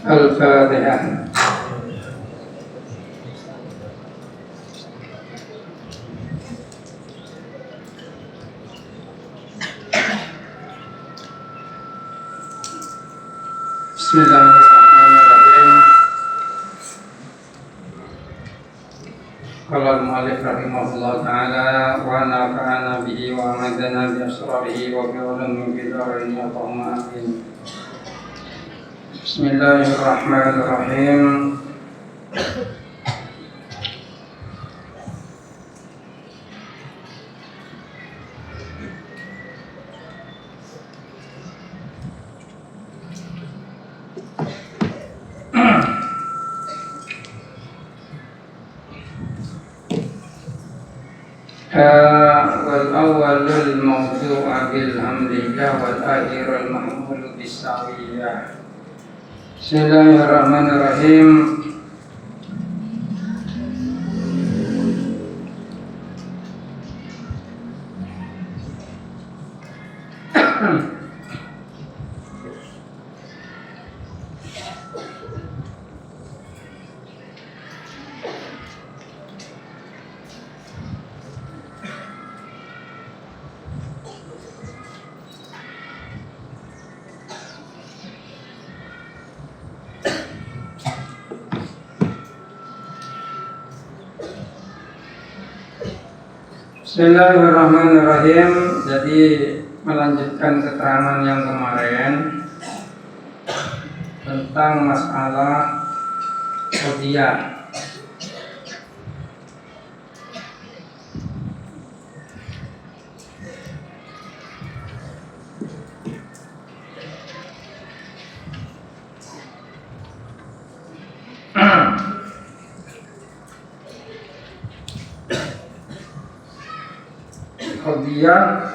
Al-Fatihah. Bismillahirrahmanirrahim. Qala al-mu'allif rahimahullah ta'ala wa nafa'ana bihi wa amadana bi asrarihi wa bi ulumi bidarini Allahumma amin. Bismillahirrahmanirrahim. Wal awwalul mawdu'a bil hamdiyah wal akhirul mahmulu bis sawiyah. Bismillahirrahmanirrahim. Bismillahirrahmanirrahim. Jadi melanjutkan keterangan yang kemarin tentang masalah qadiyah. Qadiyah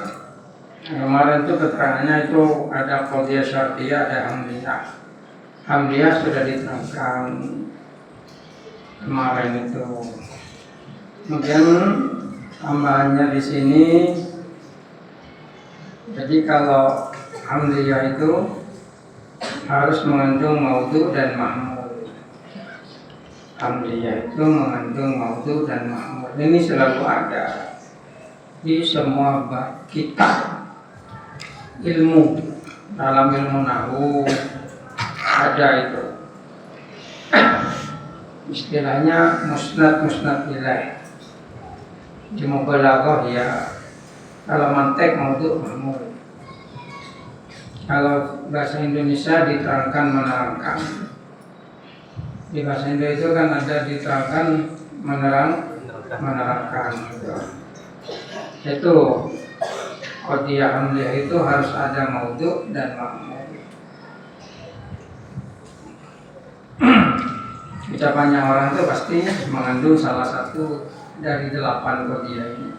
kemarin itu keterangannya itu ada qadiyah syartiyah, ada hamdiyah. Hamdiyah sudah diterangkan kemarin itu. Kemudian tambahannya di sini, jadi kalau hamdiyah itu harus mengandung maudhu dan mahmul. Hamdiyah itu mengandung maudhu dan mahmul. Ini selalu ada di semua kitab ilmu. Dalam ilmu nahwu ada itu istilahnya musnad ilaih. Di mubalaghah ya, kalau mantek maudhu mahmul. Kalau bahasa Indonesia diterangkan menerangkan. Di bahasa Indonesia itu kan ada diterangkan menerangkan gitu. Itu qadiyah hamdiyah itu harus ada maudhu dan mahmul. Ucapannya orang itu pasti mengandung salah satu dari 8 qadiyah ini.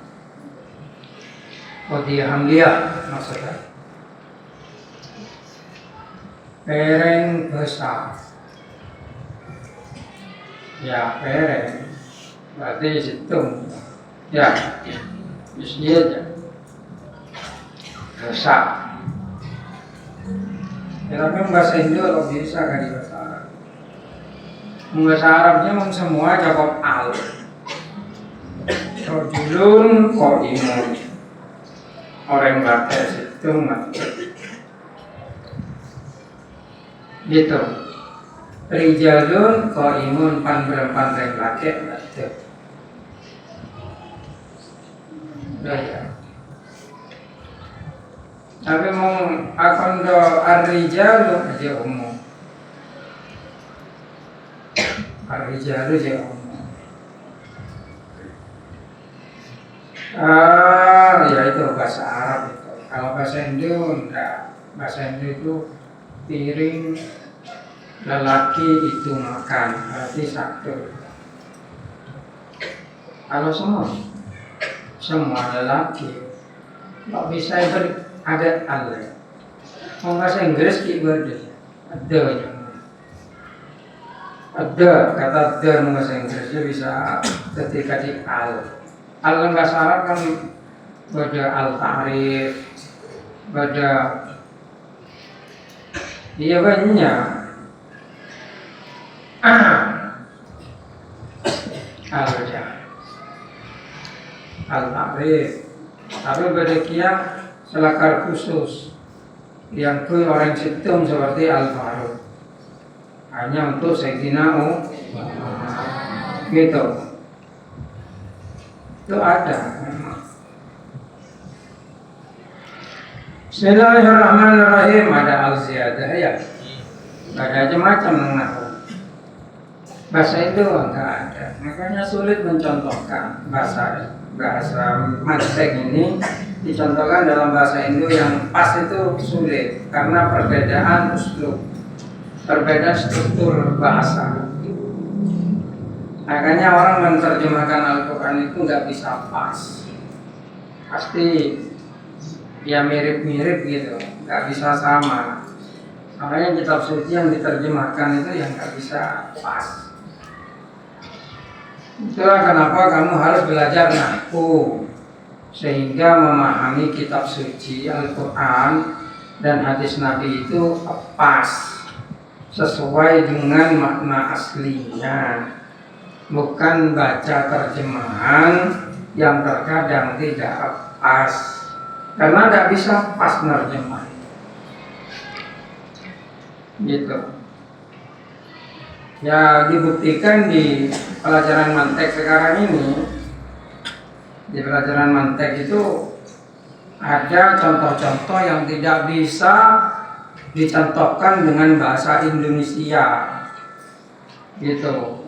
Qadiyah hamdiyah maksudnya pereng besar. Ya pereng berarti situng. Ya dia aja besar. Ya, tapi bahasa Indo kalau bisa kan di bahasa Arab. Bahasa Arabnya memang semua cukup al. Rojulun qaimun. Orang baca situ mati. Gitu. Rijalun qaimun pan laki mati. Ya. Tapi mau akan do ar-rijalu aja umum. Ar-rijalu aja umum. Ya itu bahasa Arab itu. Kalau bahasa Indo enggak. Bahasa Indo itu piring lelaki itu makan, berarti satu. Kalau semua lelaki nggak bisa ada al. Mau bahasa Inggris keyword ada kata ada bahasa Inggrisnya bisa ketika di al. Al bahasa Arab kan pada al ta'rif, pada Iya banyak. Al-Jah, Al-Ma'rif. Tapi berdekia selakar khusus yang ke orang situng seperti Al-Faruq. Hanya untuk Sayyidina gitu. Itu ada. Bismillahirrahmanirrahim. Ada al-ziyadah ya. Ada macam-macam nahu. Bahasa itu enggak ada. Makanya sulit mencontohkan bahasa mantek ini dicontohkan dalam bahasa Indo yang pas itu sulit karena perbedaan uslub, perbedaan struktur bahasa. Makanya orang menerjemahkan Al-Quran itu nggak bisa pas. Pasti ya mirip-mirip gitu, nggak bisa sama. Makanya kitab suci yang diterjemahkan itu yang nggak bisa pas. Itulah kenapa kamu harus belajar nahwu sehingga memahami kitab suci Al-Quran dan hadis Nabi itu pas sesuai dengan makna aslinya, bukan baca terjemahan yang terkadang tidak pas karena tidak bisa pas menerjemah gitu. Ya dibuktikan di pelajaran mantek sekarang ini. Di pelajaran mantek itu ada contoh-contoh yang tidak bisa dicontohkan dengan bahasa Indonesia gitu.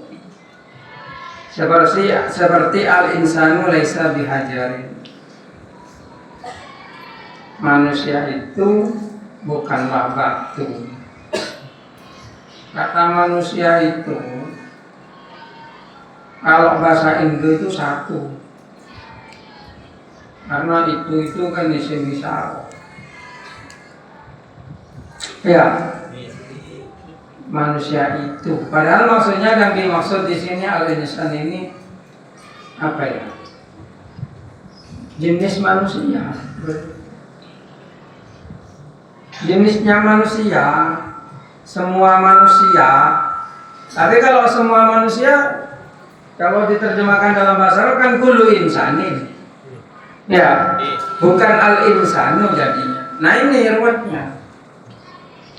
Seperti al-insanu laisa bihajarin. Manusia itu bukanlah batu. Kata manusia itu kalau bahasa Indo itu satu, karena itu kan isim misal. Ya, manusia itu. Padahal maksudnya yang dimaksud di sini al-insan ini apa ya? Jenis manusia. Jenisnya manusia. Semua manusia. Tapi kalau semua manusia, kalau diterjemahkan dalam bahasa Arab kan kullu insanin. Ya, bukan al-insanu jadinya. Nah ini ruwetnya.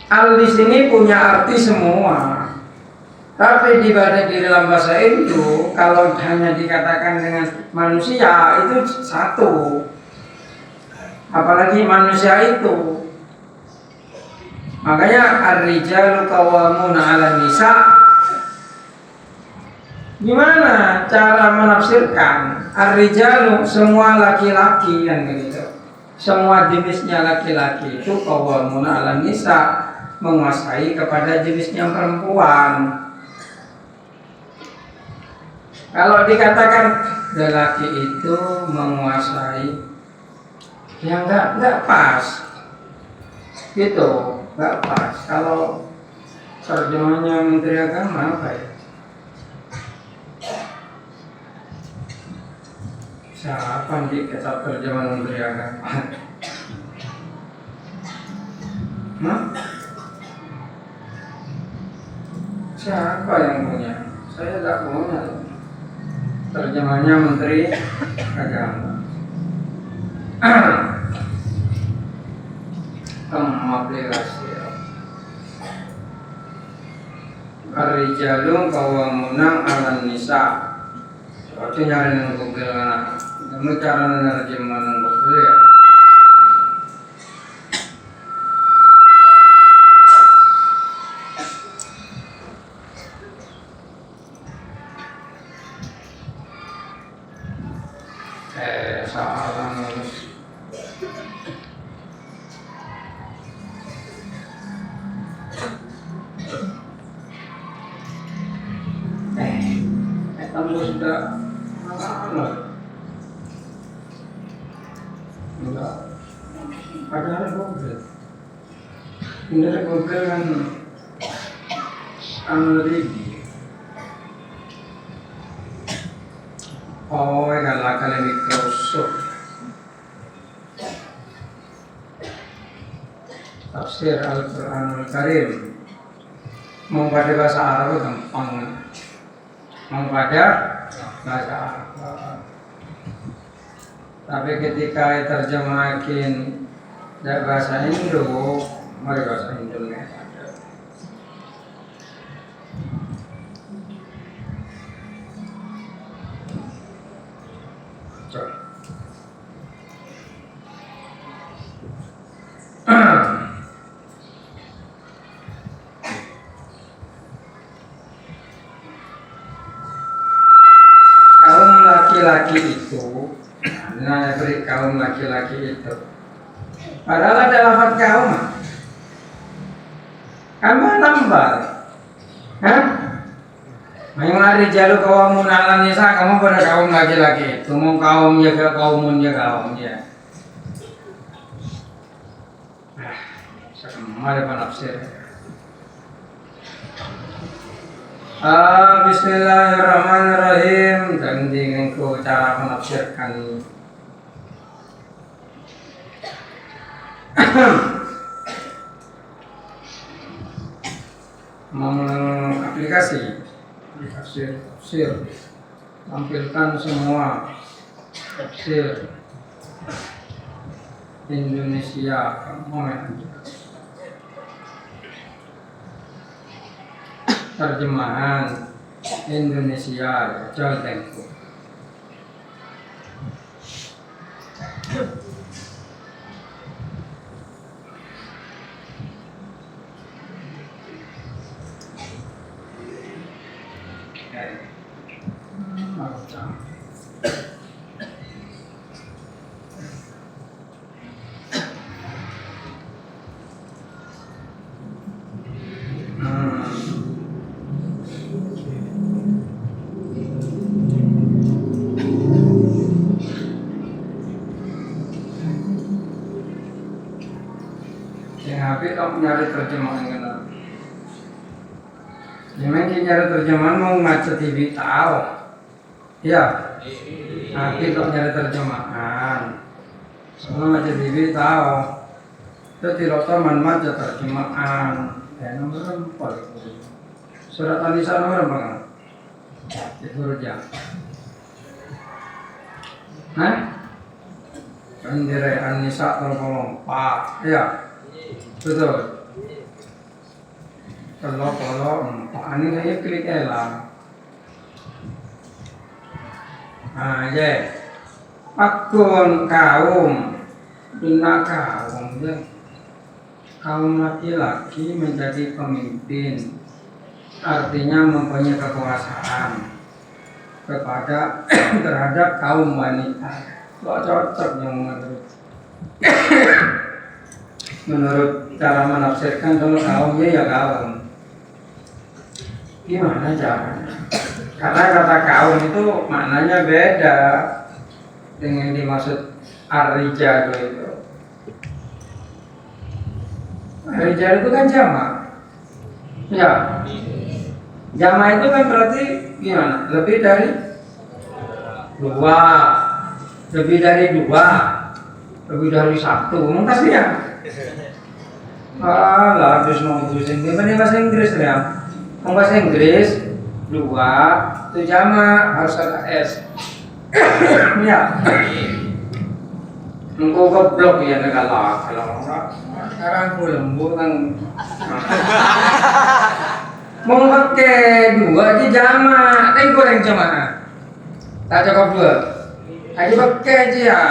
Al di sini punya arti semua. Tapi di dalam bahasa Indo, kalau hanya dikatakan dengan manusia itu satu. Apalagi manusia itu. Makanya ar-rijalu qawwamuna 'alan nisa. Gimana cara menafsirkan ar-rijalu semua laki-laki yang begitu. Semua jenisnya laki-laki itu qawwamuna 'alan nisa, menguasai kepada jenisnya perempuan. Kalau dikatakan lelaki itu menguasai, ya enggak pas. Gitu. Nggak pas. Kalau terjemahnya Menteri Agama apa ya? Siapa nih kitab terjemahan Menteri Agama? Siapa yang punya? Saya nggak punya. Terjemahnya Menteri Agama. Aplikasi ar-rijalu qawwamuna 'alan nisa. Itu nyari nang Google mana? Kamu cara nerjemah nang Google ya. Salah nulis. Kamu sudah enggak padahal Google ini Google kan analiti kalau Microsoft tafsir Al-Quranul Karim. Mau pada bahasa Arab gampang. Mau pada bahasa Arab. Tapi ketika terjemahin dari bahasa Indo, mari bahasa Indonesia. Kaum laki-laki itu, nah beri kaum laki-laki itu. Padahal ada lafaz kaum, kamu nambah, hah? Mengari jalur kaum munalan nisa, kamu pada kaum laki-laki itu, mau kaum jaga kaumun jaga kaum ya. Mari penafsir. Bismillahirrahmanirrahim. Dan inginku cara menafsirkan. Aplikasi tafsir. Tampilkan semua tafsir Indonesia. Terjemahan Indonesia Jawa Tempo. Tapi kamu nyari terjemahan kena. Jangan nyari terjemahan mau ngaca TV tahu, ya. Tapi kamu nyari terjemahan, semua ngaca TV tahu. Itu tidak teman maca terjemahan. Nomor 4. Surat An-Nisa nomor berapa? Itu aja. Nah, Anjir An-Nisa nomor 4, ya. Betul. Kalau ini saya klik lah. Ya. Akun kaum, bina kaum, ya. Kaum laki-laki menjadi pemimpin, artinya mempunyai kekuasaan kepada terhadap kaum wanita. Kok cocok yang menurut cara menafsirkan kalau kaumnya ya kaum. Gimana caranya? Karena kata kaum itu maknanya beda dengan dimaksud ar-rijal itu. Ar-rijal itu kan jamak. Ya. Jamak itu kan berarti gimana? Lebih dari dua. Lebih dari dua. Lebih dari satu. Mungkin ya. Lah, terus mau bahasa Inggris, bahasa Inggris ya. Bahasa Inggris 2 itu jamak harus ada S. Ya. Engkau goblok ya negala kalau sekarang aku lembut kan. Mau pakai 2 aja jamak, tapi goreng jamak. Tak cukup 2. Aja pakai aja ya.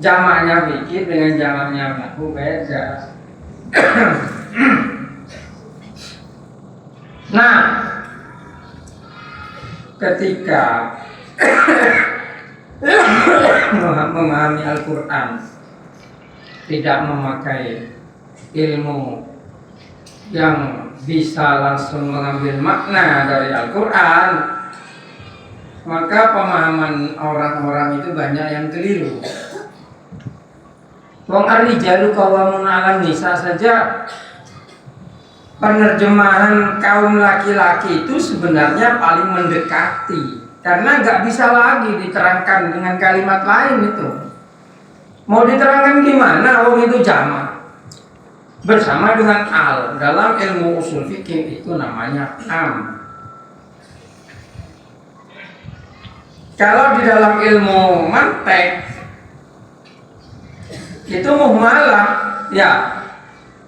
Jamaknya bikin dengan jamaknya aku beda. Nah, ketika memahami Al-Quran tidak memakai ilmu yang bisa langsung mengambil makna dari Al-Quran, maka pemahaman orang-orang itu banyak yang keliru. Wong ar-rijalu qawwamun 'alan nisa saja, penerjemahan kaum laki-laki itu sebenarnya paling mendekati, karena nggak bisa lagi diterangkan dengan kalimat lain itu. Mau diterangkan gimana? Wong itu jamak. bersama dengan al. Dalam ilmu usul fikih itu namanya am. Kalau di dalam ilmu mantek itu muhmalah, ya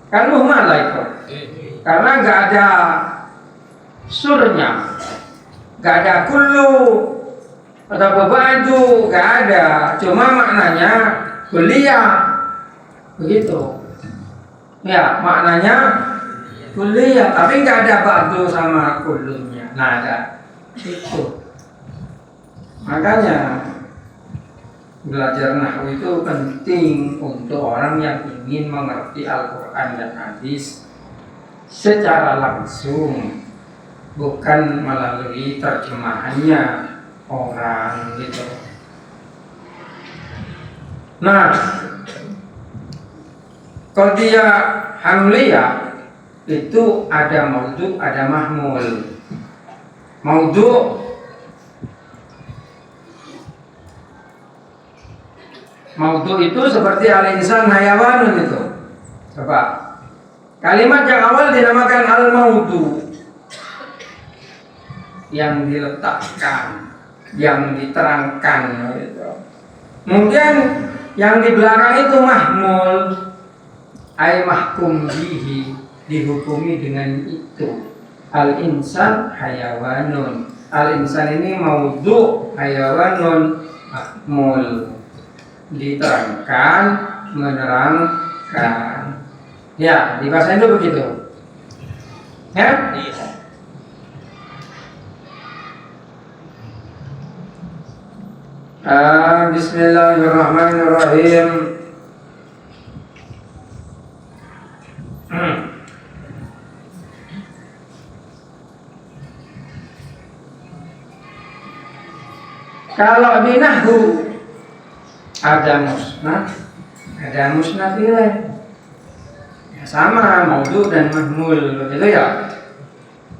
kan muhmalah itu, karena nggak ada surnya, nggak ada kullu atau ba'du, nggak ada, cuma maknanya kuliah begitu. Ya, maknanya kuliah, tapi nggak ada ba'du sama kullunya, nggak ada itu. Makanya belajar nahwu itu penting untuk orang yang ingin mengerti Al-Quran dan hadis secara langsung, bukan melalui terjemahannya orang gitu. Nah, qadiyah hamliyah itu ada maudhu, ada mahmul. Maudhu itu seperti al-insan hayawanun itu. Coba. Kalimat yang awal dinamakan al-maudhu, yang diletakkan, yang diterangkan gitu. Mungkin yang di belakang itu mahmul, ay mahkum bihi, dihukumi dengan itu. Al-insan hayawanun. Al-insan ini maudhu, hayawanun mahmul, diterangkan, menerangkan. Ya, di bahasa itu begitu. Ya? Bismillahirrahmanirrahim. Kalau di nahwu ada musnad ilaih. Ya, sama maudhu dan mahmul gitu ya.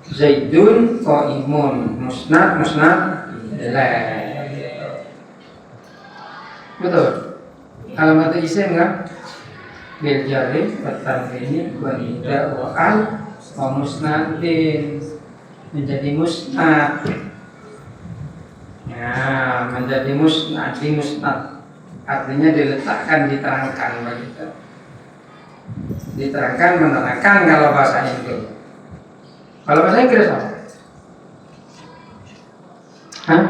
Zaidun qaimun, musnad ilaih. Betul. Alamat isim kan? Bil jarri wa tanwini wa nida wa al wa musnadin, menjadi musnad. Ya, menjadi musnad, artinya diletakkan, diterangkan begitu. Diterangkan, menerangkan kalau bahasa Inggris. Kalau bahasa Inggris apa? Hah?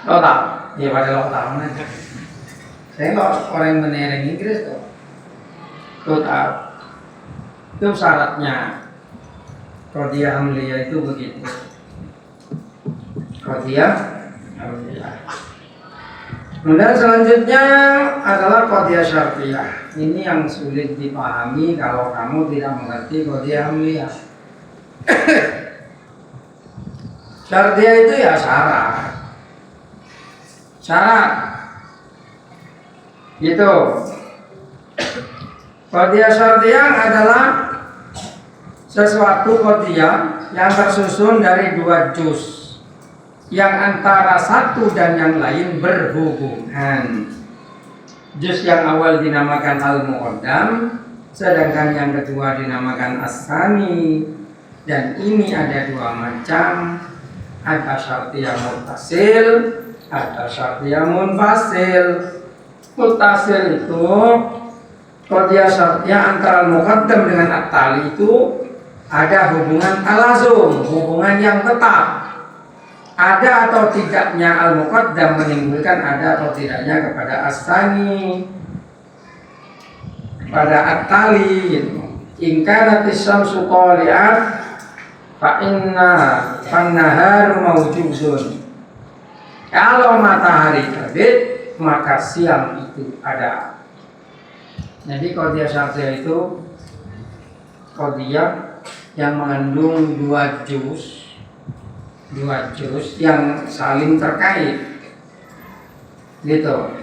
Lo tahu? Ya pada lo tahu aja. Saya kalau orang yang menereng Inggris tuh, lo tahu. Itu syaratnya. Qadiyah hamliyah itu begitu. Qadiyah hamliyah. Kemudian selanjutnya adalah qadiyah syartiyah. Ini yang sulit dipahami kalau kamu tidak mengerti qadiyah hamliyah. Syartiyah itu ya syarat. Gitu. Qadiyah syartiyah adalah sesuatu qadiyah yang tersusun dari dua juz, yang antara satu dan yang lain berhubungan. Juz yang awal dinamakan al-muqaddam, sedangkan yang kedua dinamakan as-sani. Dan ini ada dua macam, ada syartiyah muttasil, ada syartiyah munfasil. Muttasil itu qadiyah syartiyah antara al-muqaddam dengan at-tali itu ada hubungan talazum, hubungan yang tetap. Ada atau tidaknya al-muqaddam menimbulkan ada atau tidaknya kepada as-sani, pada at-tali gitu. In kanatis syamsu tali'at fa inna fan-nahar mawjudun. Kalau matahari terbit, maka siang itu ada. Jadi qadiyah syartiyah itu qadiyah yang mengandung dua juz yang saling terkait gitu.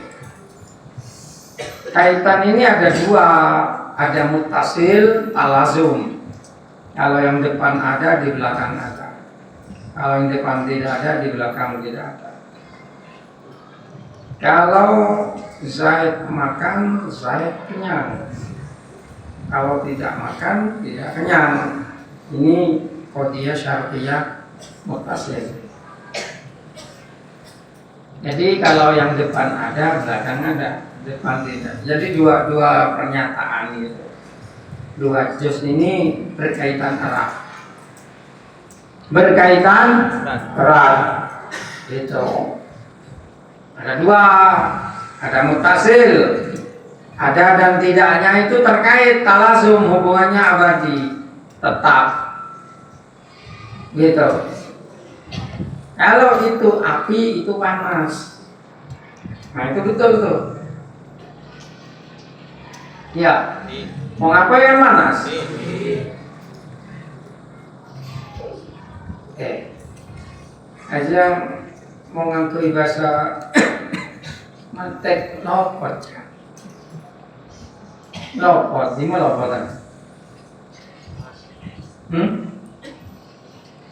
Kaitan ini ada dua, ada muttasil, talazum. Kalau yang depan ada, di belakang ada. Kalau yang depan tidak ada, di belakang tidak ada. Kalau Zaid makan, Zaid kenyang. Kalau tidak makan tidak kenyang. Ini qadiyah syartiyah muttasil. Jadi kalau yang depan ada, belakang ada, depan tidak. Jadi dua pernyataan gitu. Dua juz ini berkaitan erat. Berkaitan erat. Gitu. Ada dua, ada muttasil. Ada dan tidaknya itu terkait talazum, hubungannya abadi, tetap. Gitu. Kalau itu api, itu panas. Nah itu betul tuh. Ya. Mau ngapain yang panas? Aja mau ngangkui bahasa mantek lopot. Lopot, di mana lopotan?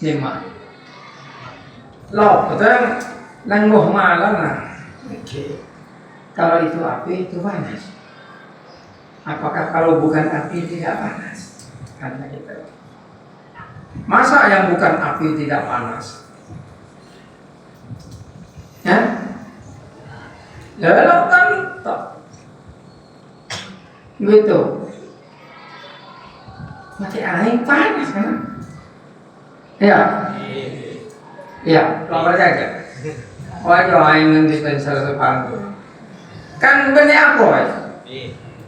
Lima. Lopotan nangguh malam lah. Oke. Kalau itu api itu panas. Apakah kalau bukan api tidak panas? Karena gitu. Masa yang bukan api tidak panas? Ya? Ya kan tak. Gitu. Mati air panas kan? Ya. Ya, lama aja. Wajah air nanti dispenser sepanggu. Kan benih apa?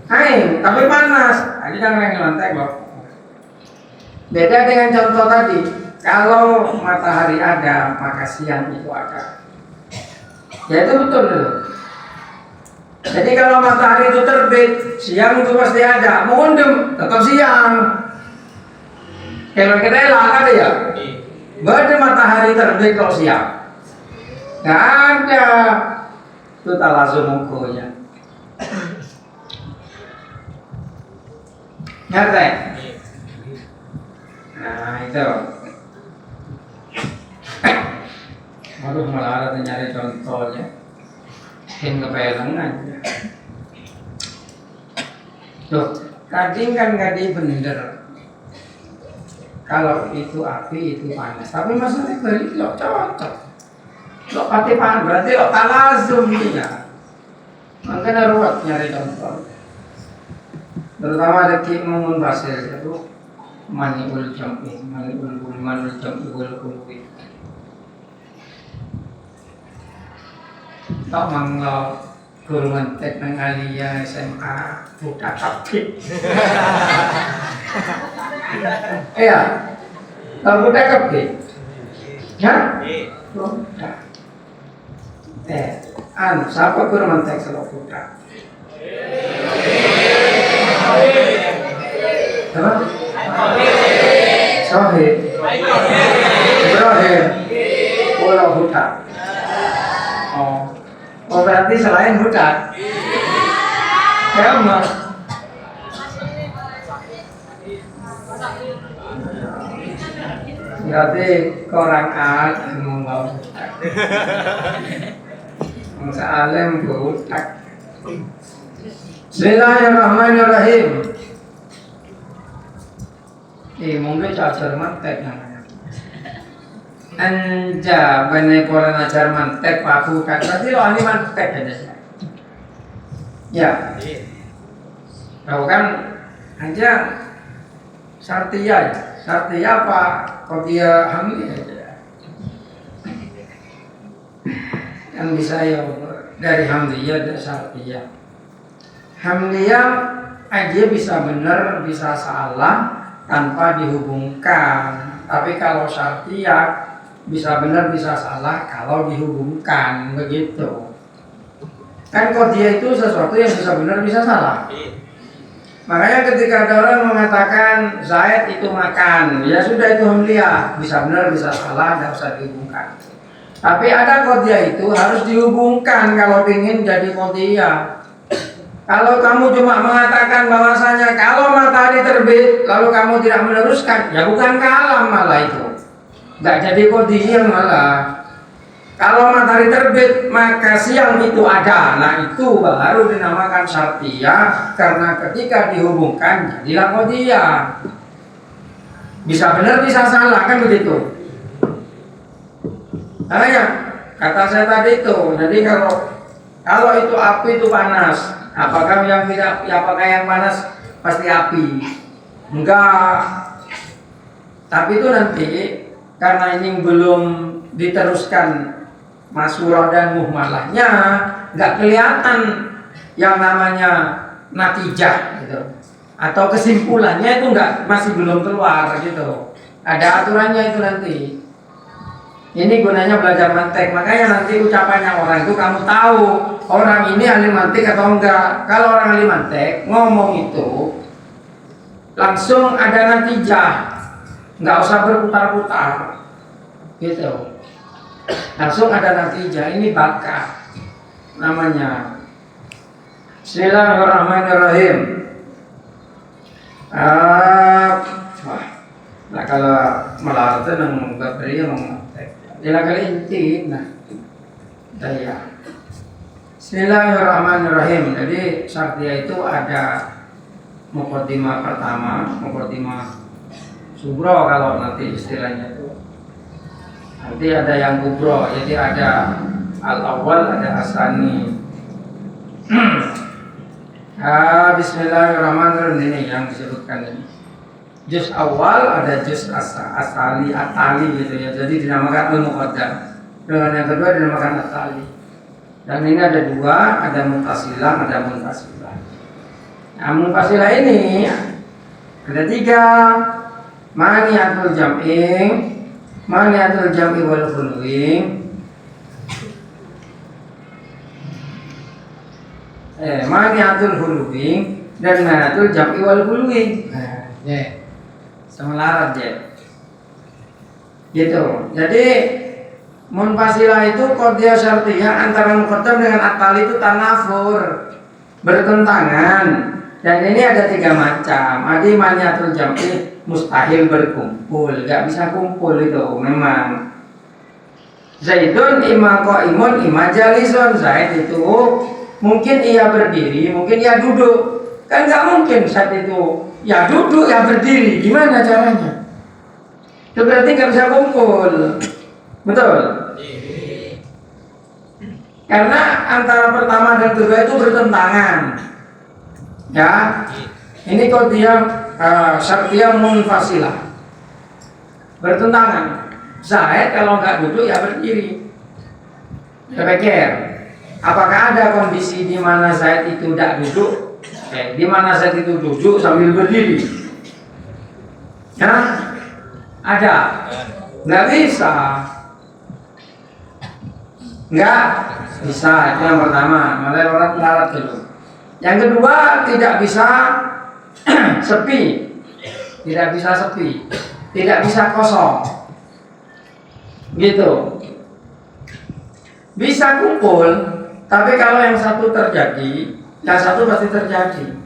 Air, tapi panas. Jadi jangan yang lantai kok. Beda dengan contoh tadi. Kalau matahari ada, maka siang itu ada. Ya itu betul dulu. Jadi kalau matahari itu terbit, siang itu pasti ada. Mengundem, tetap siang. Kalau kita elak ada ya. Berarti matahari terbit kalau siang. Nggak ada. Itu talazum hukumnya. Ngerti? Nah itu. Aduh malah ada nyari contohnya. Yang kepelang aja. Tuh, kadang kan kadang bener. Kalau itu api itu panas. Tapi maksudnya balik lo cocok. Lo pati panas berarti lo talazum dia. Makanya ruwet nyari contoh. Terutama ada Mumun Basir itu maniul jam'i, manul jam'i wal qulubi. Tak manglo guru mentek nang alia SMA budak kapit. Iya. Tak budak kapit. Ya? Budak. Siapa guru mentek selo budak? Apa? Sohib. Ibrahim. Pulau Hutan. Oh berarti selain Hutan. Emang. Berarti korang ngomong Hutan. Masa alim Hutan. Bismillahirrahmanirrahim. Mungkin cacar mantek namanya. Anja bener pola ajar mantek paku kan. Berarti lo ahli mantek aja. Ya. Tahu kan? Anja Sartia. Sartia apa? Kok dia hamil aja. Yang bisa ya dari hamliyah dan Sartia. Hamliyah aja bisa benar, bisa salah tanpa dihubungkan. Tapi kalau syartiyah bisa benar, bisa salah kalau dihubungkan, begitu. Kan qadiyah itu sesuatu yang bisa benar, bisa salah. Makanya ketika ada orang mengatakan Zaid itu makan, ya sudah itu hamliyah, bisa benar, bisa salah, tidak usah dihubungkan. Tapi ada qadiyah itu harus dihubungkan kalau ingin jadi qadiyah. Kalau kamu cuma mengatakan bahwasanya kalau matahari terbit lalu kamu tidak meneruskan, ya bukan kalam malah itu. Enggak jadi qadiyah malah. Kalau matahari terbit maka siang itu ada. Nah itu baru dinamakan syartiyah, karena ketika dihubungkan jadilah qadiyah. Bisa benar bisa salah kan begitu. Makanya kata saya tadi itu, jadi kalau itu api itu panas, apakah yang tidak, apakah yang panas pasti api? Enggak. Tapi itu nanti karena ini belum diteruskan masyhurah dan muhmalahnya, nggak kelihatan yang namanya natijah gitu, atau kesimpulannya itu masih belum keluar gitu. Ada aturannya itu nanti. Ini gunanya belajar mantek. Makanya nanti ucapannya orang itu kamu tahu orang ini ahli mantek atau enggak. Kalau orang ahli mantek ngomong itu langsung ada natijah, nggak usah berputar-putar gitu. Langsung ada natijah. Ini bakat namanya. Bismillahirrahmanirrahim. Nah kalau malah itu nang beri yang ila kali inti nah daya. Bismillahirrahmanirrahim. Jadi syartiyah itu ada muqaddimah pertama, muqaddimah subro kalau nanti istilahnya itu. Nanti ada yang kubro, jadi ada al-awwal, ada asani. Bismillahirrahmanirrahim, ini yang disebutkan ini. Juz awal ada juz asali, atali gitu ya. Jadi dinamakan al-muqaddam. Dengan yang kedua dinamakan atali. Dan ini ada dua, ada muntasilah, ada muntasilah. Nah, muntasilah ini ada tiga. Maniatul jam'ing, maniatul jam'i wal khulwing, maniatul khulwing dan maniatul jam'i wal khulwing. Nah, sama larat ya. Gitu. Jadi munfasilah itu qadiyah syartiyah antara muqaddam dengan atali itu tanafur, bertentangan. Dan ini ada tiga macam. Ada maniatul jam'i mustahil berkumpul, nggak bisa kumpul itu memang. Zaidun imma qaimun imma jalisun. Zaid itu mungkin ia berdiri, mungkin ia duduk. Kan nggak mungkin saat itu ya duduk ya berdiri. Gimana caranya? Itu berarti nggak bisa kumpul. Betul? Karena antara pertama dan kedua itu bertentangan. Ya, ini qadiyah syartiyah munfasilah, bertentangan. Zaid kalau nggak duduk ya berdiri. Berpikir, apakah ada kondisi di mana Zaid itu tidak duduk? Di mana Zaid itu duduk sambil berdiri? Ya, ada? Nggak bisa. Nggak bisa. Itu yang pertama. Mulai orang larat dulu. Yang kedua, tidak bisa sepi. Tidak bisa sepi. Tidak bisa kosong. Gitu. Bisa kumpul, tapi kalau yang satu terjadi, yang satu pasti terjadi.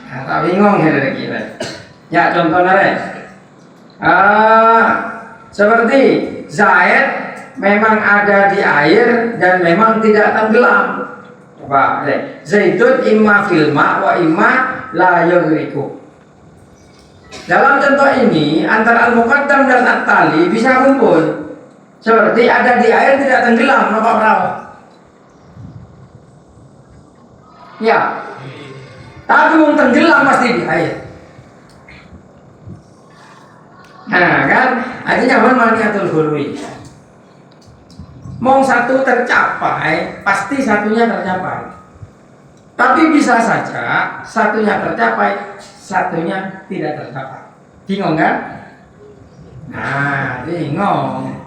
Nah, tak bingung ya kira. Ya contohnya seperti Zaid memang ada di air dan memang tidak tenggelam. Coba deh, Zaidun imma fil ma wa imma la yughriqu. Dalam contoh ini antara al-muqaddam dan at-tali bisa kumpul. Seperti ada di air tidak tenggelam, apa perahu? Ya. Tapi mau tenggelam pasti di air. Nah kan, artinya maniatul hulwi. Mau satu tercapai, pasti satunya tercapai. Tapi bisa saja satunya tercapai, satunya tidak tercapai. Bingung kan? Nah, bingung.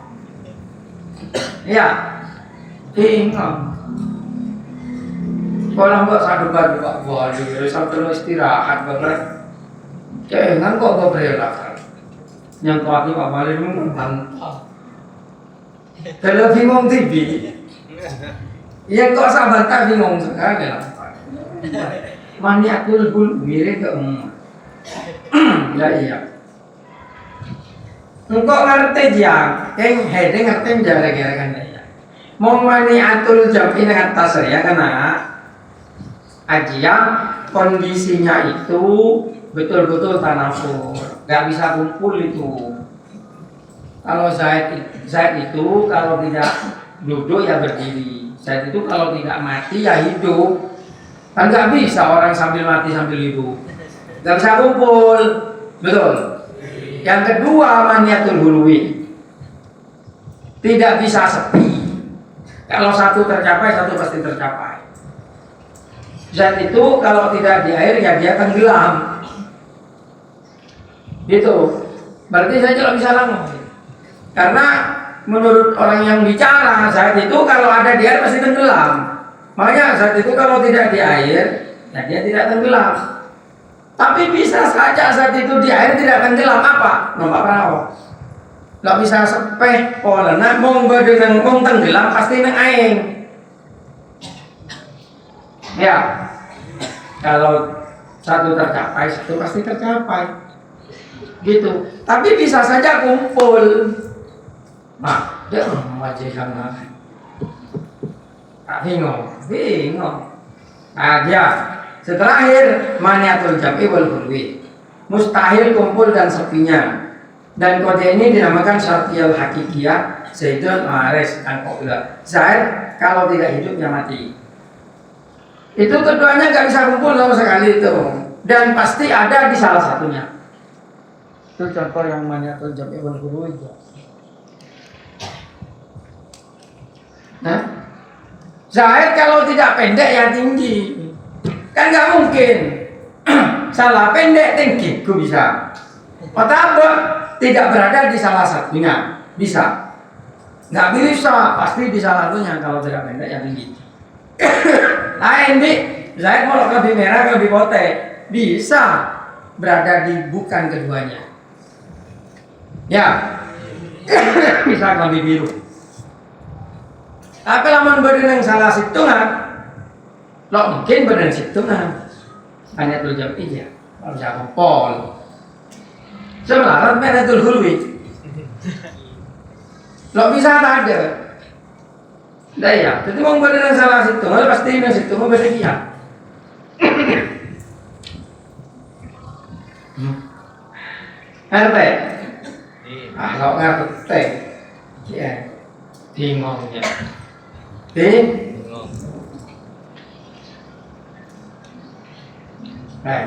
Ya, bingung. Kalau mbak satu baju pak baju, satu istirahat bapak. Jangan kok kau berelakan. Yang kaki pak balik membantah. Kalau bingung TV, yang kok sahabat tak bingung sekali lah. Maniakul mirip ke ya iya. engkau ngerti jang, yang hede ngerti jara-jara kan ya. Mau mani atul jam'i dengan atas ya karena ajian kondisinya itu betul-betul tanafur, nggak bisa kumpul itu. Kalau Zaid itu kalau tidak duduk ya berdiri. Zaid itu kalau tidak mati ya hidup. Kan nggak bisa orang sambil mati sambil hidup. Nggak bisa kumpul, betul. Yang kedua maniatul hulwi, tidak bisa sepi. Kalau satu tercapai, satu pasti tercapai. Zat itu kalau tidak di air ya dia tenggelam. Gitu. Berarti saya tidak bisa lama. Karena menurut orang yang bicara, zat itu kalau ada di air pasti tenggelam. Makanya zat itu kalau tidak di air, ya dia tidak tenggelam. Tapi bisa saja zat itu di air tidak tenggelam apa? Numpak perahu. Tidak bisa sepeh pola. Nah, mong dengan mong tenggelam pasti neng aing. Ya, kalau satu tercapai, satu pasti tercapai. Gitu. Tapi bisa saja kumpul. Nah, dia wajibkan bingung. Nah, dia terakhir maniatul jam'i wal hulwi. Mustahil kumpul dan sepinya. Dan kode ini dinamakan syartiyal hakikiyah Zaidun Mares dan Qobla. Zaid kalau tidak hidup ya mati. Itu keduanya gak bisa kumpul sama sekali itu. Dan pasti ada di salah satunya. Itu contoh yang maniatul jam'i wal hulwi. Nah, Zaid kalau tidak pendek ya tinggi. Kan nggak mungkin. Salah pendek tinggi, gue bisa. Apa tidak berada di salah satunya, bisa. Nggak bisa, pasti di salah satunya kalau tidak pendek ya tinggi. Lain di Zaid mau lebih merah lebih putih, bisa berada di bukan keduanya. Ya, bisa lebih biru. Tapi lamun berenang salah situngan, lo mungkin berenang situngan, hanya tuh jam iya, kalau bisa kumpul. Sebenarnya mereka tuh hulwi, lo bisa tak ada. Dah ya, jadi mau berenang salah situngan, pasti berenang situngan beda dia. Ngerti? Lo ngerti? Ya, bingung ya.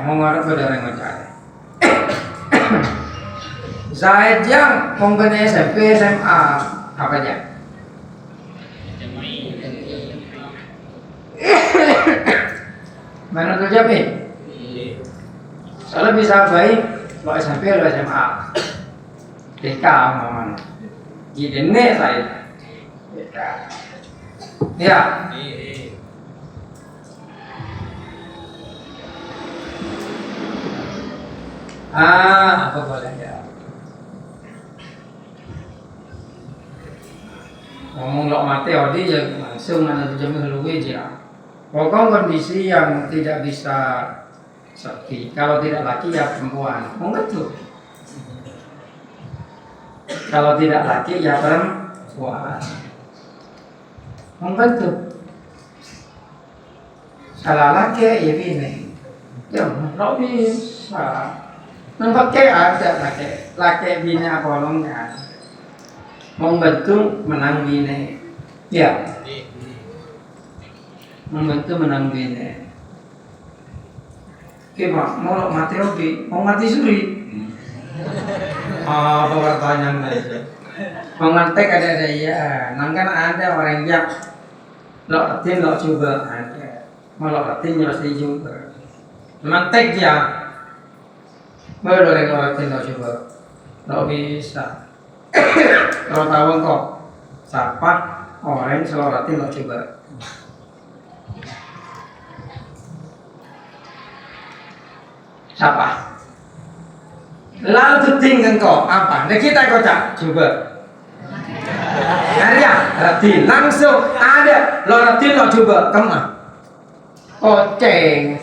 Mau ngarep pada orang mencari. Zaid yang mempunyai SMP, SMA, apa aja? Mana tuh jawab nih? Soalnya bisa baik, lo SMP, lo SMA. TK mana? Gini Zaid. TK. Ya. Apa boleh ya? Ngomong lo mati odi ya langsung ada jam luwe aja. Pokoknya kondisi yang tidak bisa sepi. Kalau tidak laki ya perempuan. Mungkin tuh. Kalau tidak laki ya perempuan. Membantu salah laki ya ini ya nggak bisa pakai ada laki bini apolongnya membantu menang bini ya membantu menang bini kira mau mati oke mau mati suri apa pertanyaan aja mengantek ada ya nangkan ada orang yang lo ratin lo coba ada malah ratin pasti juga mengantek ya baru orang ratin lo coba lo bisa lo tahu kok siapa orang selalu ratin lo coba siapa lalu tinggal kok apa nah kita kocak coba Arya, ratin langsung ada lo ratin lo coba kemana? Koceng,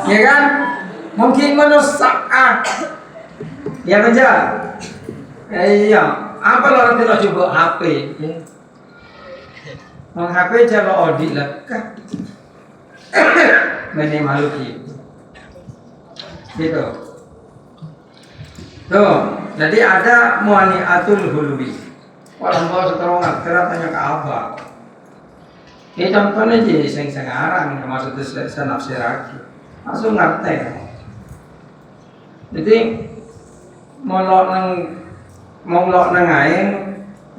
ya kan? Mungkin menusak Ya aja. Iya, apa lo nanti lo coba HP? Mau HP aja lo audit lah. Ini malu gitu. Tuh, jadi ada muaniatul hulwi. Walau bawa seterongan, kira tanya ke apa? Ini contohnya jadi sing-sengarang, maksudnya saya nafsir lagi. Langsung ngerti. Jadi mau lo nang aing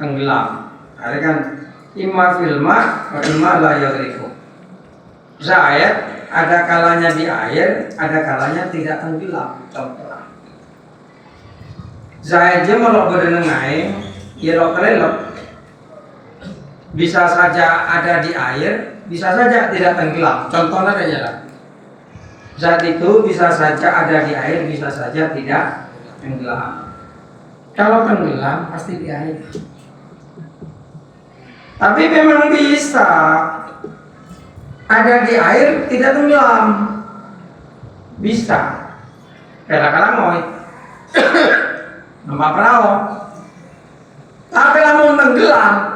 tenggelam. Ada kan imma filma, imma la yagriqu. Zayat ada kalanya di air, ada kalanya tidak tenggelam. Contoh. Zayat je mau lo berenang aing, ya lo kelelep. Bisa saja ada di air, bisa saja tidak tenggelam. Contohnya aja lah. Zat itu bisa saja ada di air, bisa saja tidak tenggelam. Kalau tenggelam pasti di air. Tapi memang bisa ada di air tidak tenggelam. Bisa. Kadang-kadang mau nampak perahu. Tapi lamun tenggelam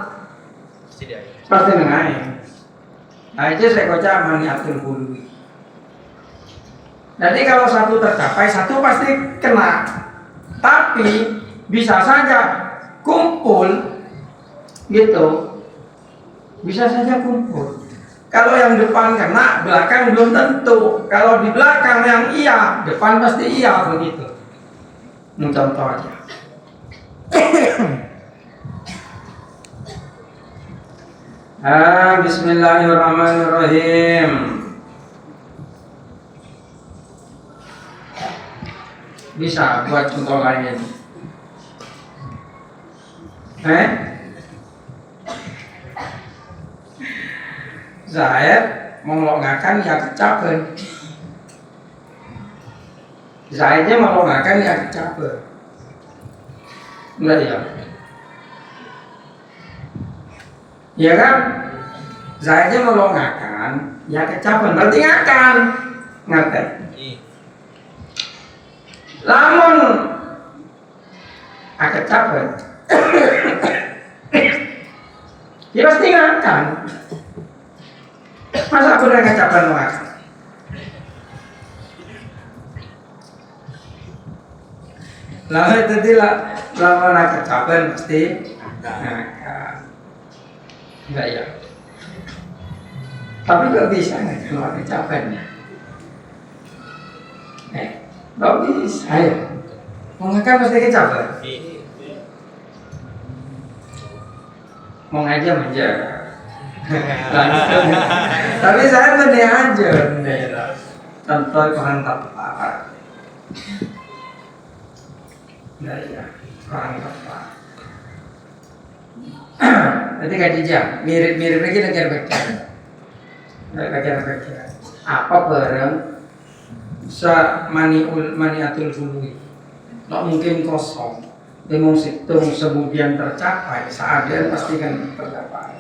pasti mengair. Nah itu saya kocak maniatul hulwi. Jadi kalau satu tercapai, satu pasti kena. Tapi bisa saja kumpul gitu. Bisa saja kumpul. Kalau yang depan kena, belakang belum tentu. Kalau di belakang yang iya, depan pasti iya begitu. Ini contoh aja. Bismillahirrahmanirrahim. Bisa buat contoh lain. Zaid melongakan ya kecapen. Zaidnya melongakan ya kecapen. Enggak ya? Ya kan? Zaidnya melongakan ya kecapen. Berarti ngakan. Ngerti? Lamun kecapen. Ya pasti ngakan. Masa aku udah kecapen ngakan? Lalu tadi lamun kecapen pasti ngakan. Enggak ya? Tapi gak bisa nggak kalau kecapen? Gak bisa ya? Mau ngakan pasti kecapen? Mau ngajar manja. Tapi saya benih aja. Contoh kurang tepat. Nah ya, kurang tepat. Nanti Khadijah, mirip lagi negara bagian. Apa bareng maniatul hulwi? Tak mungkin kosong. Memang situng kemudian tercapai, seadan pasti kan tercapai.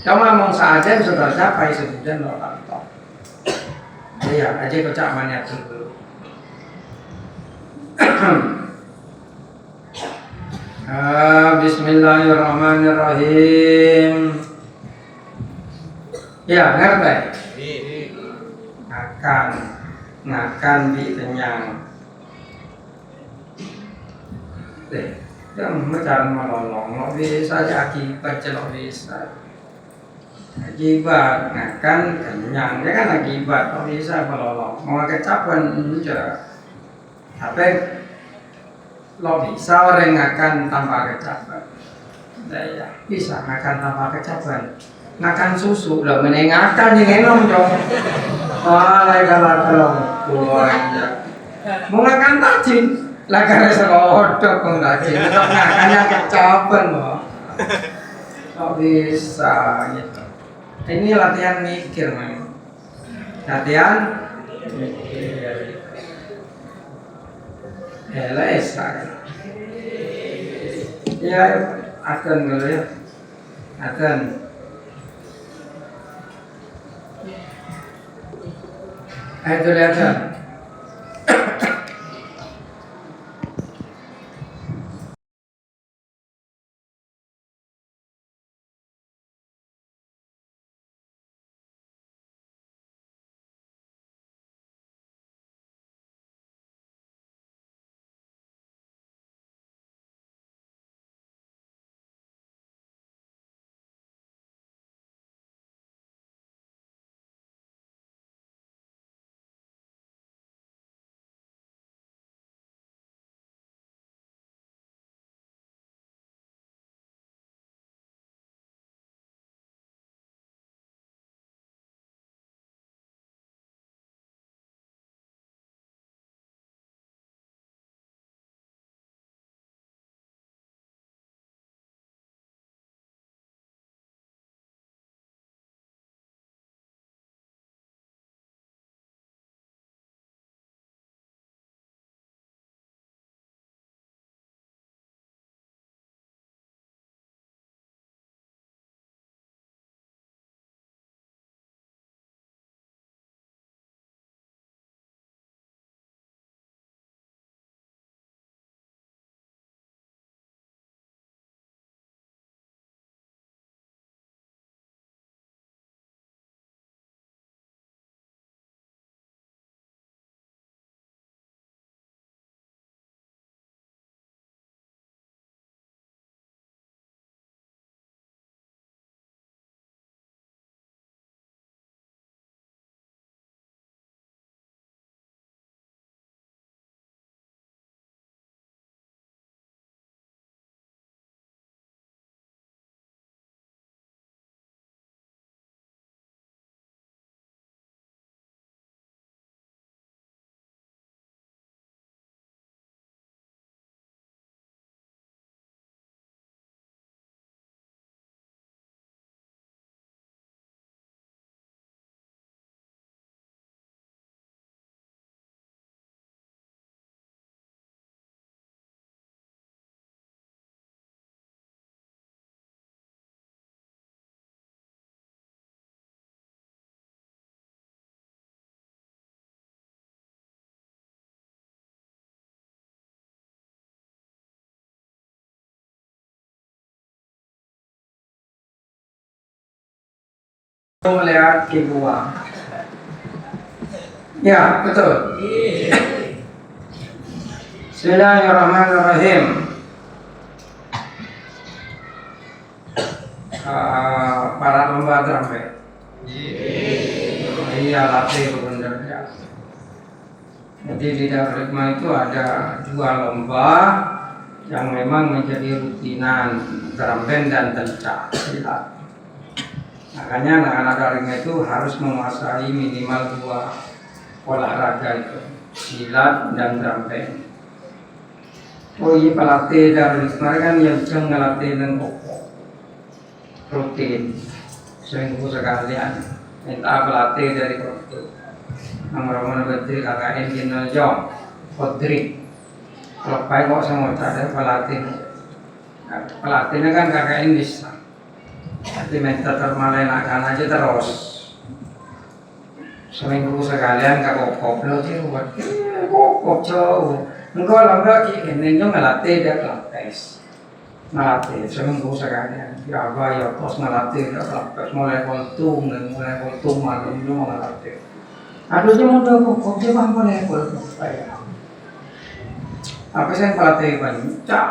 Kalau memang seadan sudah tercapai, kemudian lo tak. Ya, aja kocak maniatul hulwi. Bismillahirrahmanirrahim. Ya, ngerti? Ngakan di kenyang. Yang macam melolong, bisa aja akibat celok bisa. Akibat ngakan kenyang, dia kan akibat, bisa melolong. Mau kecapan enggak. Tapi lo bisa orang ngakan tanpa kecapan. Ya, bisa makan tanpa kecapan. Makan susu, udah menengakan yang enom dong. Alay kalau buahnya. Mau makan tajin, lah karena serodok pun tajin. Tetap makannya kecapan loh. Kok bisa gitu. Ini latihan mikir man. Latihan mikir. Lesa. Ya, akan dulu ya. Akan. Ayo lihat. melihat ke gua. Ya, betul. Bismillahirrahmanirrahim. Para lomba trompet. Iya, latih bener ya. Jadi di Darul Hikmah itu ada 2 lomba yang memang menjadi rutinan drum band dan pencak silat. Makanya anak-anak daring itu harus menguasai minimal 2 olahraga itu, silat dan drum band. Oh iya, pelatih Darul Hikmah kan yang bisa ngelatih dan pokok rutin seminggu sekalian. Minta pelatih dari Kordo Amroman Bedri KKN Jinal Jom Kodri. Kalau baik kok semua ada pelatih. Nah, pelatihnya kan KKN bisa. Jadi minta termalenakan aja terus. Seminggu sekalian kak kok lo sih buat kok jauh. Enggak lama lagi ini ngelatih dia kelas. Ngelatih seminggu sekalian. Ya apa ya terus ngelatih dia kelas. Mulai kontum malam itu ngelatih. Harusnya mudah kok dia mampu nih kalau apa sih pelatih banyak.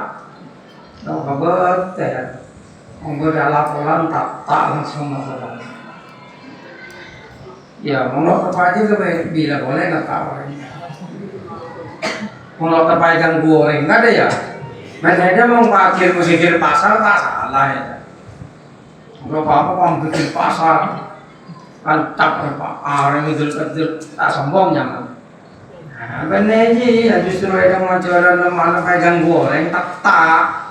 Kalau kabar ya. Monggo laporan tak langsung masalah. Ya, mau apa aja bila boleh nggak tahu. Mau apa ikan goreng nggak ada ya. Mereka mau parkir musikir pasar tak salah ya. Kalau apa bikin pasar kan tak apa orang itu tak sombong nyaman. Nah, benar ya justru ada majalah mana ikan goreng tak.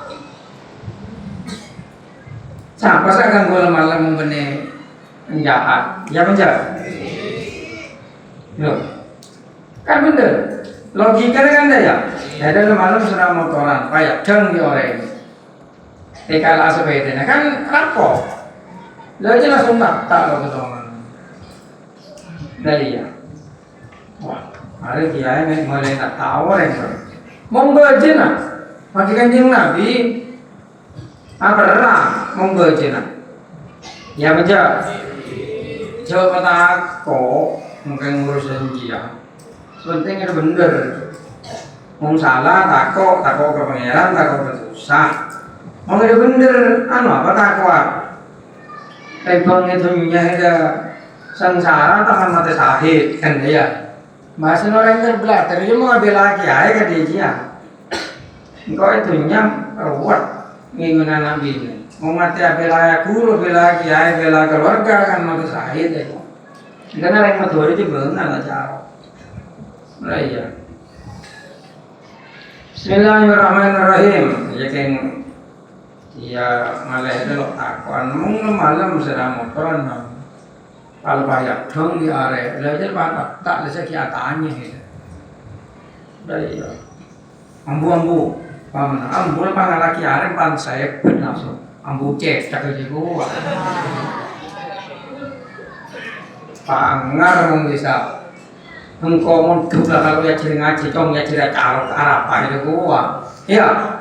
Siapa sih akan gue malam membenih penjahat? Ya penjahat. Loh, kan bener. Logikanya kan ada ya. Ada malam sudah motoran, kayak jeng di orang. Kalau sepeda, kan rapor. Lalu aja langsung tak lo ketemu. Dari ya. Wah, hari dia ini mulai tak tahu orang. Monggo aja nak. Pakai kanjeng Nabi. Apa membaca nak? Ya baca. Coba takut mungkin ngurusin dia. Penting itu bener. Mau salah takut ke pangeran, takut ke susah. Mau itu bener, apa takut? Tembang itu ada sengsara tangan mati sahid kan dia. Masih orang terbelakang, dia mau ambil lagi aja ke dia. Engkau itu ruwet. Mingguan Nabi ini mau mati bela guru, bela kiai, bela keluarga kan mati sahid itu. Karena yang madhuri itu benar aja. Raya. Bismillahirrahmanirrahim. Yakin ya malah itu lo takon mung malam sedang motoran kalau banyak dong di area belajar pak tak ada kegiatannya. Raya. Ambu ambu pangalaki areng pan saya langsung ambu cek tak juga pangar mung bisa engkau mondok lah kalau ya sering ngaji tong ya cerita carok apa itu gua iya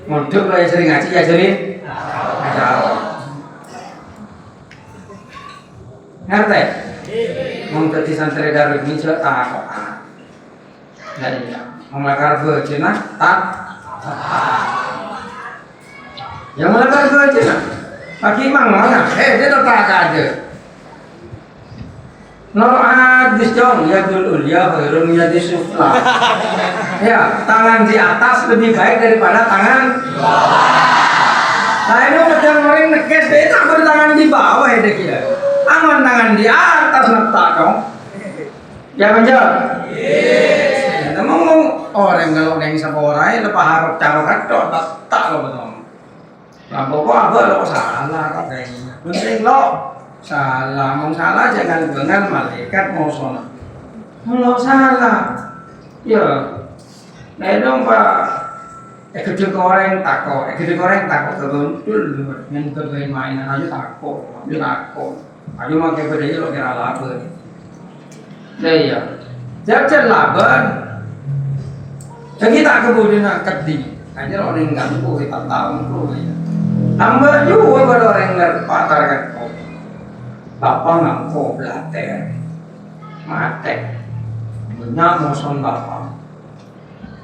mondok lah ya sering ngaji ya sering carok ngerti mung dadi santri Darul Hikmah tak nah iya mung lakar bejena tak yang melanggar kewajiban bagi imam mana? Dia tak ada. Nol hadis dong ya dulu ya khairun ya disufla. Ya tangan di atas lebih baik daripada tangan nah ini macam orang nekes dia tak tangan di bawah ya dia aman tangan di atas letak dong ya menjawab ngomong orang kalau yang saporai lepas harap cara kadok tak lo betul. Lah pokok apa lo salah kok kayaknya. Penting lo salah, mau salah jangan dengan malaikat mau sholat. Kalau salah, ya, nah dong pak. Gede goreng takut kebetul yang kebetulan mainan aja takut. Ayo makai berdaya lo kira laban. Iya, jangan laban. Jadi tak kemudian kedih, aja orang yang nggak kita tahu ya. Tambah juga pada orang yang patah kan. Bapak ngangko blater, matek, banyak moson bapak.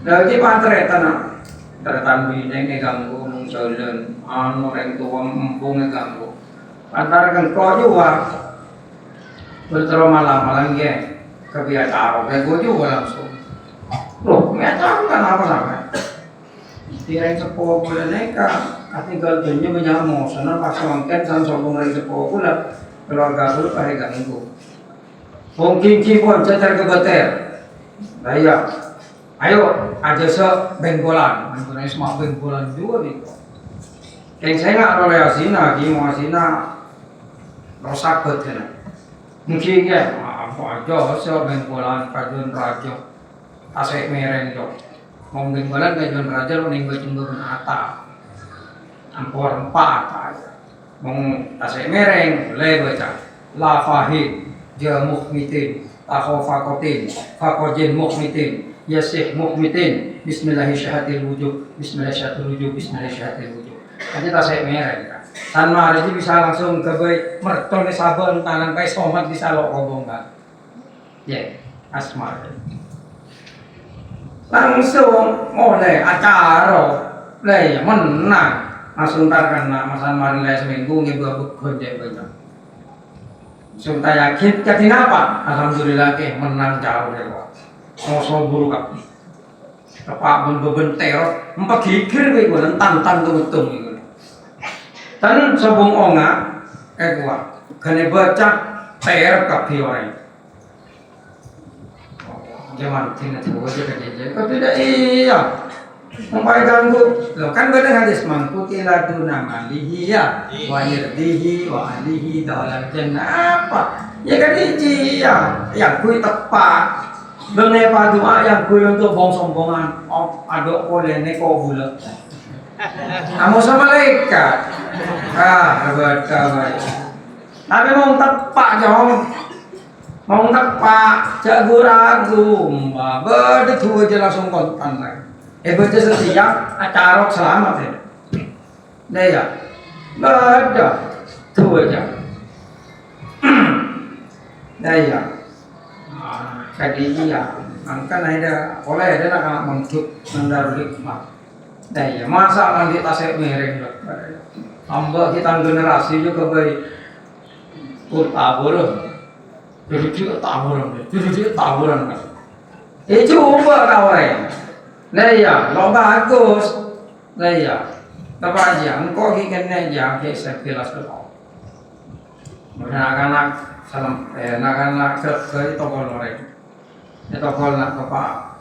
Lagi pantre tanah, tertan bini ngeganggu nung jalan, orang tua empung ngeganggu. Antara kan kau juga, berterus malam ya, kebiasaan, kayak gue juga langsung. Loh, nggak tahu kan apa namanya. Tireng sepuh bulan neka, tinggal dunia banyak moson, pas mungkin sang sombong lagi sepuh bulan. Keluarga dulu pada ganggu. Mungkin pun cetar ke beter. Daya. Ayo aja se bengkolan. Bengkolan semua bengkolan juga nih. Keng saya nggak oleh asina, gimana asina rosak betul. Mungkin ya apa aja se bengkolan kajian raja. Asek mereng jo. Mau bengkolan kajian raja lo nih bacin berata. Ampor empat aja. Mong tasik mereng boleh baca la fahid ja mukhmitin takhafakotin fakojin mukhmitin yasih mukhmitin bismillahirrahmanirrahim wujud bismillahirrahmanirrahim. Jadi tasik mereng kan tanpa hari ini bisa langsung ke baik mertone sabun tangan kai somat bisa lo kobong kan ya asmar langsung oleh acara leh menang langsung karena masa kemarin lah seminggu ngebuat bukan banyak. Sudah yakin jadi apa? Alhamdulillah ke menang jauh deh kok. Ngosol buruk kaki. Kepak beban teror, empat gigir gue tantang tuh betul gitu. Dan sebung onga, gua kena baca teror kaki orang. Jangan tinggal coba aja kerja. Kau tidak iya. Sampai ganggu, lo kan benar hadis mangkuti ladu nama lihiya, wa yirdihi wa alihi dalam jannah apa? Ya kan ini ya, yang kui tepat. Benar pada doa yang kui untuk bong-sombongan, aduk boleh neko bulat. Kamu sama malaikat, berkabar. Tapi mau tepat jauh, mau tepat, jago ragu, mbak betul aja langsung kontan lagi. Baca setiap acara selamat ya. Nah ya, ada tu aja. Nah ya, jadi ya, angkat ada oleh ada nak menjuk mendarulik mak. Nah ya, masa nanti tasik mereng lah. Hamba kita generasi juga baik tabur, jadi juga taburan kan. Coba kau nah ya, lo bagus. Nah ya, apa aja, engkau ikan aja, kita sekilas dulu. Anak-anak salam, anak-anak ke toko loreng, toko nak bapak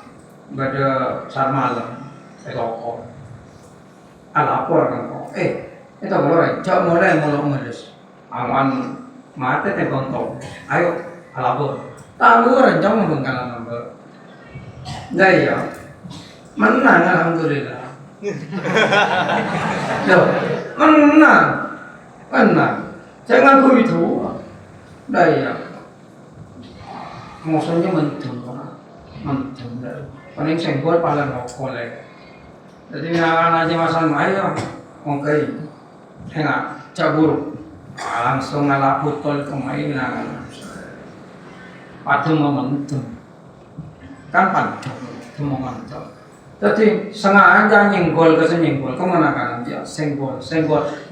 pada saat malam, toko. Alapor kan kok, itu loreng, cak mulai mulus, awan mati tekontok, ayo alapor, tahu rencang membengkalan nomor. Nah ya. Menang alhamdulillah. Loh, menang. Jangan ku itu. Daya. Maksudnya mentung. Paling senggol paling rokok lagi. Jadi anak aja masang ayo, oke. Tengah cabur. Langsung ngalah putol kemarin nangan. Padu momentum. Kan padu momentum. Jadi sengaja nyenggol ke kemana kan dia senggol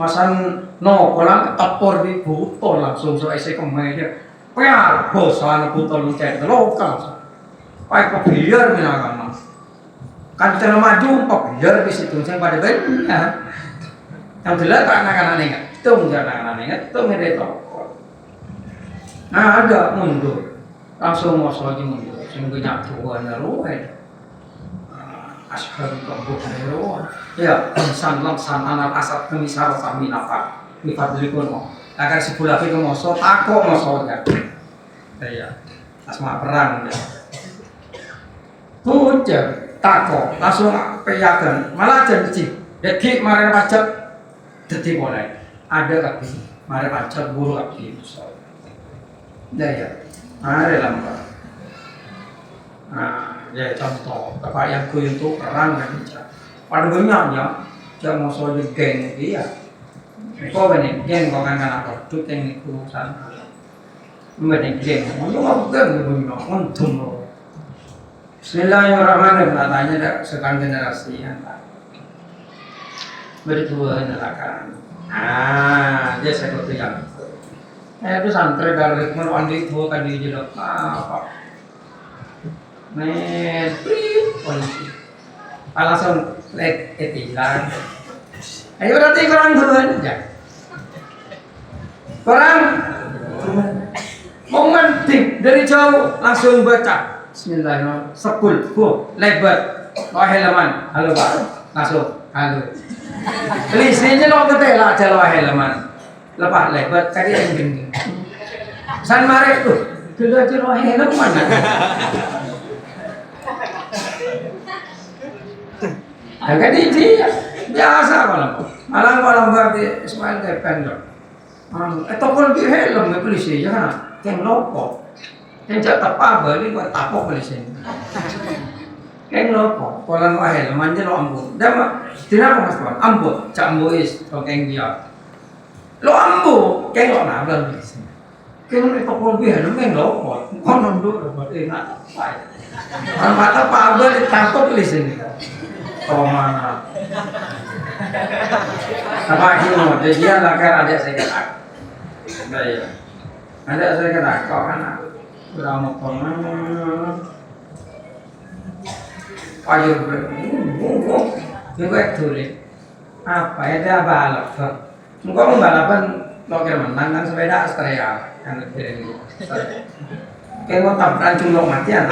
masan no kolang ketapor di butol langsung so ese kemana dia pear bosan butol lucet lokal pakai kopiar minakan kan terlalu maju kopiar di situ saya pada banyak yang jelas anak-anak ingat tung anak-anak ingat tung ada toko nah ada mundur langsung mau lagi mundur sehingga tuan lalu Ashhadu an la ilaha ya insan lamsan anak asad kemisar kami nafak mifadlikun agar sebulah itu moso tako mosonya ya asma perang ya hujan tako langsung peyakan malah janji jadi mari pajak jadi boleh ada kaki mari pajak buru kaki ya mari lambat ya contoh bapak yang kuy itu perang kan pada banyaknya jangan mau soal geng dia kau benih geng kau kan anak waktu teknik urusan Menegeng, menegeng bunyi, untung. Bismillahirrahmanirrahim. Tanya dah sekarang generasi yang berdua neraka. Dia seperti yang itu santri dari mana andi tua kan di jelek apa? Polisi. Alasan etilan. Ayo nanti korang duluan aja. Korang momentik dari jauh langsung baca Bismillahirrahmanirrahim. Sepul, lebar, halaman. Halo Pak, langsung. Halo. Lisinya lo betul lah aja lo halaman. Lepas lebar tadi yang gini. San mare tuh, dulu aja lo halaman. Agak dia biasa malam berarti Ismail Dependor. Tokol di helm nggak polisi jangan, yang lopo, yang jatuh apa beli buat tapok polisi. Yang lopo, kalau lo helm manja lo ambu, dah tidak apa mas tuan, ambu, cak ambu is, tokeng dia. Lo ambu, yang lo nabrak polisi. Yang lo tokol di helm yang lopo, konon dulu berarti nggak apa. Kalau mata apa beli tapok polisi ni. Oh mana? Apa ini? Dia lakar ada saya kata. Baik. Ada saya kata kau kan berapa orang? Ayur juga tulis. Apa ada balap? Muka balapan lokal menang kan sepeda Astrea kan itu. Kayak mau tabrakan cuma matian.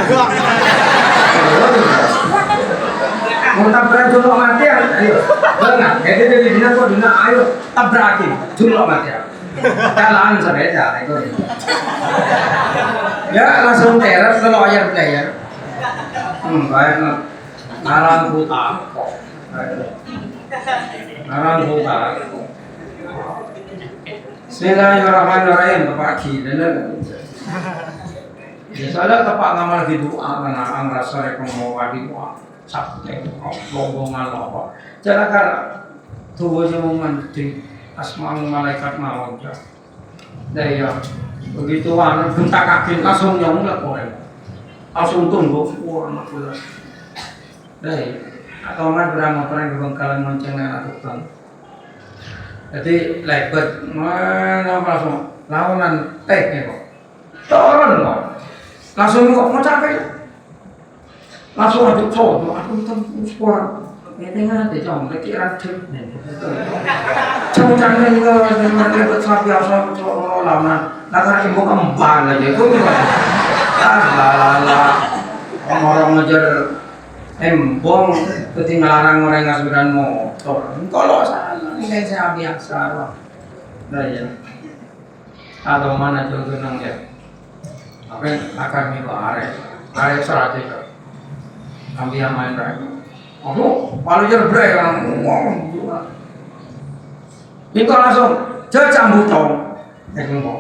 Mau tabrakan cuma matian, ayo. Benar, kayak dari dina kok dina ayo tabrakin cuma matian. Jalan sepeda itu. Ya langsung teras kalau ayar player. Baik narang buta. Narang buta. Bismillahirrahmanirrahim. Pagi dan biasalah tepat ngamal di doa karena angrasa rekomo di doa sabte lombongan apa jangan tubuhnya memantik asma malaikat maut ya dari ya begitu anak bentak kaki langsung nyong lah koreng langsung tunggu anak belas dari atau man berapa orang di Bangkalan Monceng tukang jadi lebat mana langsung lawanan teknya kok turun kok langsung kok mau capek langsung aduk cowok aku sport ini tengah deh cowok lagi rajin cowok canggih juga dengan lebat sapi asal cowok lama nakar ibu kembang aja itu orang ngejar embong ketinggalan orang yang sebenarnya motor kalau salah ini saya biasa nah ya atau mana contoh nang ya apa akan itu are seratus ambil main raya aku paling jerbray kan itu langsung jajambu tau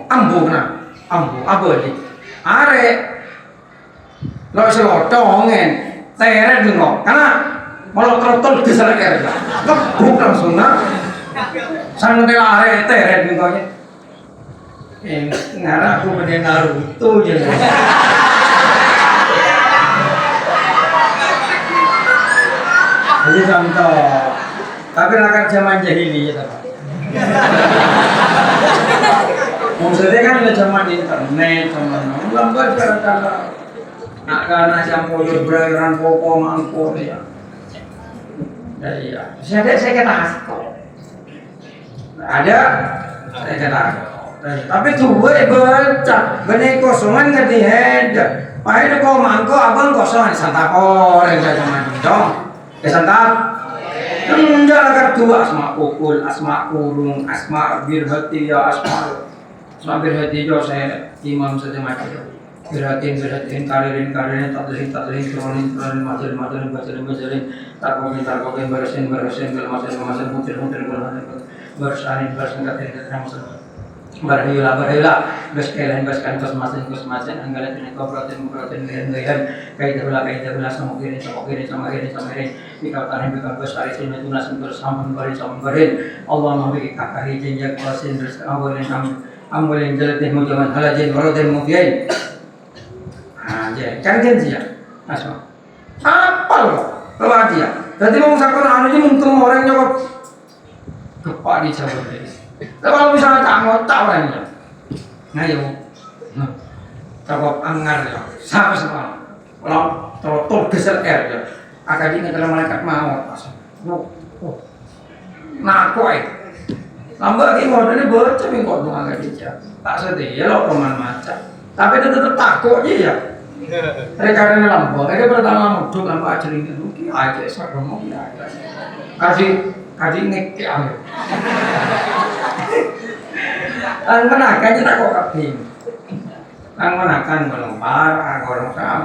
ambu kena ambu apa ini are lo selotongin teret nengok karena kalau trotol diselek air kebuk langsung nah santai are teret nengoknya ngarah aku pada Naruto je. Jadi contoh, tapi rakyat zaman jahili ya tak. Maksudnya kan zaman internet, zaman lambat cara nak karena campur beran pokok mangkok ya. Ya, saya kata ada, saya kata. Tapi tuh gue baca benih kosongan nggak dihead. Pahit kok mangko abang kosongan santakor yang saya cuma dong. Santak. Enggak lah kedua asma ukul, asma kurung, asma birhati ya asma birhati jo saya imam saja macam. Birhatin kalirin tatlihin turunin majalin tarkokin barasin gelmasin mutir bersanin katin Barhila baskelan kosmasin anggalan ini koprotin lehan kait terbelah sama kiri ikau tahan bikau besar sini tunas bersamaan barin Allah memberi kakak hijin jak kelasin awalin ambil yang jelas deh mujaman halajin walau dan mubiain. Kan dia, asma. Apa lo? Kalau dia, jadi mau sakit anu aja untung orang nyokap kepak di cabut deh. Kalau misalnya tak mau tahu orangnya, ngayo, cabut anggar ya, sama sama. Kalau total geser ya, akademi dalam malaikat mau, nah koi. Lambat lagi modalnya baca mingkot dong agak dijak. Tak sedih ya lo teman macam. Tapi dia tetap takut aja ya. Mereka ada lambat. Mereka pertama muduk lambat ajarin itu. Aja sekarang mau ya. Kasih ngekek aja. Menakan kita kok kabin. Menakan melempar,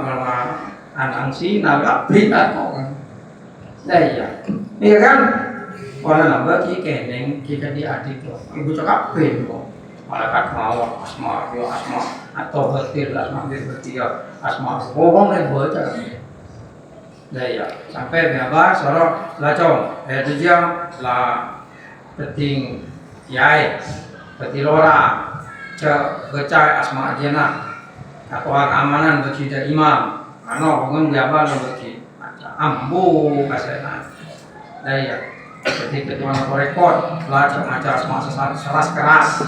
melempar anak si nabi abid atau kan. Nah iya kan. Kalau nambah keneng kita diadik loh, ibu cakap ben loh, malaikat mau asma atau betul asma bohong nih baca. Nah ya sampai berapa sorok lacong, itu jam lah penting yai, penting lora, becai asma jena, atau keamanan bagi imam, bangun berapa lo bagi, ambu kasihana. Nah ya. Jadi ketua rekod belajar mengajar semasa seras keras.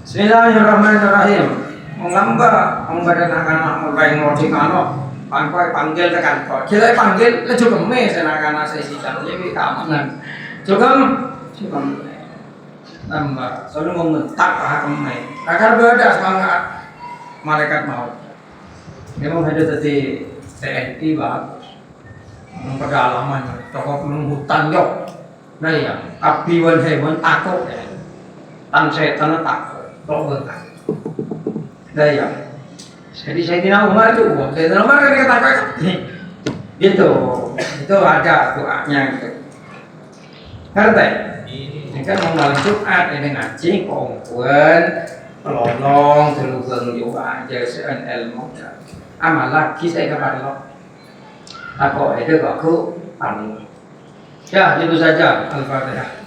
Bismillahirrahmanirrahim. Mengamba dan anak-anak mulai ngordi kano, panggil ke kantor. Kita panggil, le juga mes anak-anak saya sidang jadi keamanan. Juga nambah, selalu membentak pak kemai. Agar beda semangat malaikat maut. Memang ada tadi TNI bagus. Pedalaman tokoh hutan yok. Nah ya, api wan hewan takut ya. Tan setan takut, tokoh takut. Nah ya. Jadi Sayyidina Umar itu, Sayyidina Umar kan kata gitu. Itu ada doanya gitu. Ngerti? Ini kan mau malam Jumat ini ngaji kongkuan pelolong terlubang juga aja sean ilmu. Amal lagi saya kabar lo. Aku itu aku ya itu saja Al-Fatihah.